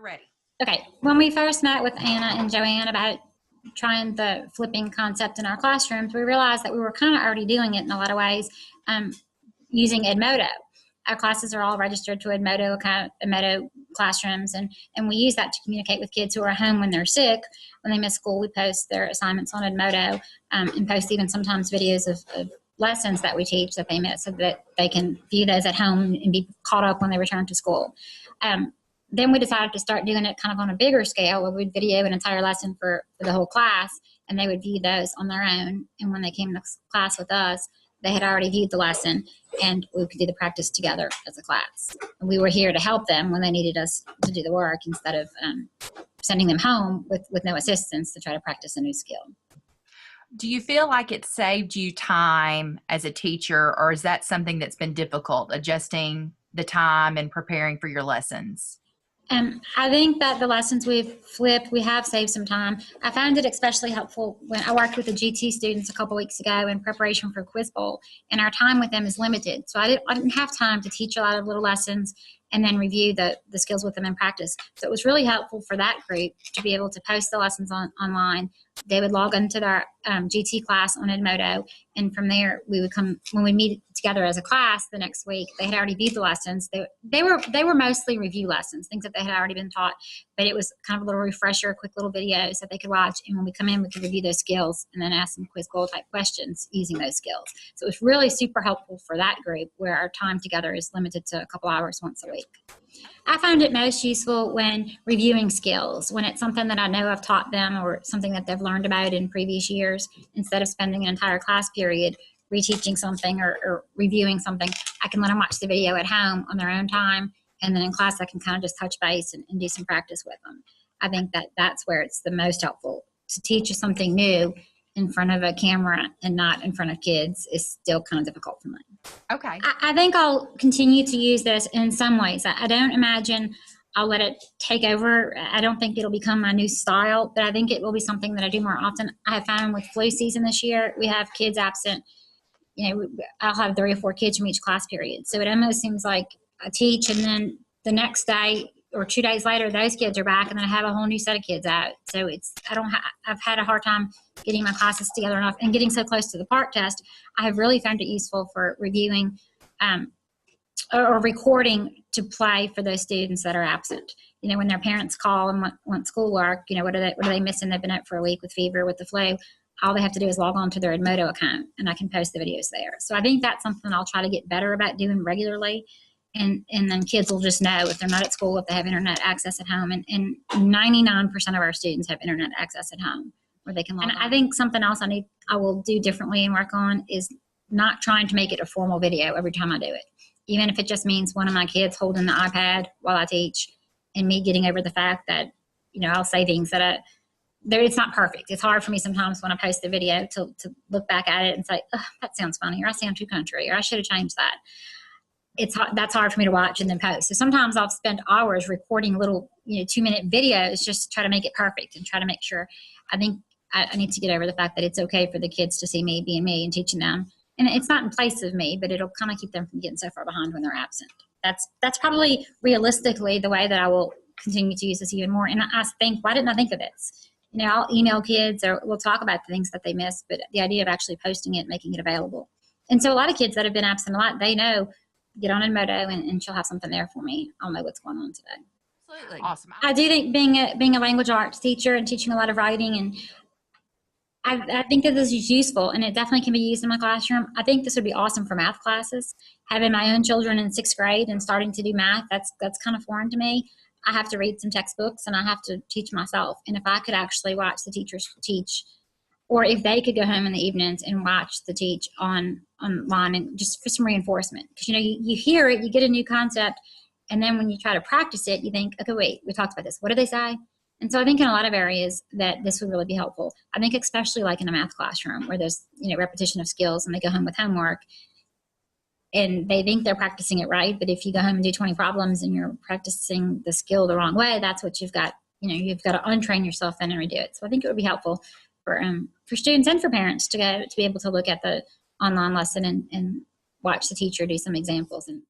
ready. Okay, when we first met with Anna and Joanne about trying the flipping concept in our classrooms, we realized that we were kind of already doing it in a lot of ways using Edmodo. Our classes are all registered to Edmodo classrooms, and we use that to communicate with kids who are home when they're sick. When they miss school, we post their assignments on Edmodo and post even sometimes videos of lessons that we teach that they miss so that they can view those at home and be caught up when they return to school. Then we decided to start doing it kind of on a bigger scale where we'd video an entire lesson for the whole class, and they would view those on their own. And when they came to class with us, they had already viewed the lesson, and we could do the practice together as a class. And we were here to help them when they needed us to do the work instead of sending them home with no assistance to try to practice a new skill. Do you feel like it saved you time as a teacher, or is that something that's been difficult, adjusting the time and preparing for your lessons? I think that the lessons we've flipped, we have saved some time. I found it especially helpful when I worked with the GT students a couple weeks ago in preparation for Quiz Bowl, and our time with them is limited. So I didn't have time to teach a lot of little lessons and then review the skills with them in practice. So it was really helpful for that group to be able to post the lessons online. They would log into their GT class on Edmodo, and from there we would come, when we meet together as a class the next week, they had already viewed the lessons. They were mostly review lessons, things that they had already been taught, but it was kind of a little refresher, quick little videos that they could watch, and when we come in, we could review those skills and then ask them quiz bowl type questions using those skills. So it was really super helpful for that group where our time together is limited to a couple hours once a week. I find it most useful when reviewing skills, when it's something that I know I've taught them or something that they've learned about in previous years. Instead of spending an entire class period reteaching something or reviewing something, I can let them watch the video at home on their own time, and then in class I can kind of just touch base and do some practice with them. I think that that's where it's the most helpful. To teach something new in front of a camera and not in front of kids is still kind of difficult for me. Okay. I think I'll continue to use this in some ways. I don't imagine I'll let it take over. I don't think it'll become my new style, but I think it will be something that I do more often. I have found with flu season this year, we have kids absent. I'll have 3 or 4 kids from each class period. So it almost seems like I teach, and then the next day or 2 days later, those kids are back, and then I have a whole new set of kids out. So I've had a hard time getting my classes together enough, and getting so close to the part test, I have really found it useful for reviewing or recording to play for those students that are absent. When their parents call and want schoolwork, what are they missing? They've been out for a week with fever, with the flu. All they have to do is log on to their Edmodo account, and I can post the videos there. So I think that's something I'll try to get better about doing regularly. And then kids will just know if they're not at school, if they have internet access at home. And 99% of our students have internet access at home where they can log on. And I think something else I will do differently and work on is not trying to make it a formal video every time I do it. Even if it just means one of my kids holding the iPad while I teach, and me getting over the fact that, I'll say things that it's not perfect. It's hard for me sometimes when I post the video to look back at it and say, oh, that sounds funny, or I sound too country, or I should have changed that. That's hard for me to watch and then post. So sometimes I'll spend hours recording little, 2-minute videos just to try to make it perfect and try to make sure. I think I need to get over the fact that it's okay for the kids to see me being me and teaching them. And it's not in place of me, but it'll kind of keep them from getting so far behind when they're absent. That's probably realistically the way that I will continue to use this even more. And I think, why didn't I think of this? I'll email kids, or we'll talk about the things that they miss, but the idea of actually posting it, making it available. And so a lot of kids that have been absent a lot, they know, get on Edmodo and she'll have something there for me. I'll know what's going on today. Absolutely. Awesome. I do think being a language arts teacher and teaching a lot of writing, and I think that this is useful, and it definitely can be used in my classroom. I think this would be awesome for math classes. Having my own children in 6th grade and starting to do math, that's kind of foreign to me. I have to read some textbooks and I have to teach myself. And if I could actually watch the teachers teach, or if they could go home in the evenings and watch the teach online, and just for some reinforcement. Because, you hear it, you get a new concept, and then when you try to practice it, you think, okay, wait, we talked about this. What did they say? And so I think in a lot of areas that this would really be helpful. I think especially like in a math classroom where there's, repetition of skills, and they go home with homework and they think they're practicing it right. But if you go home and do 20 problems and you're practicing the skill the wrong way, that's what you've got, you've got to untrain yourself in and redo it. So I think it would be helpful for students and for parents to be able to look at the online lesson and watch the teacher do some examples and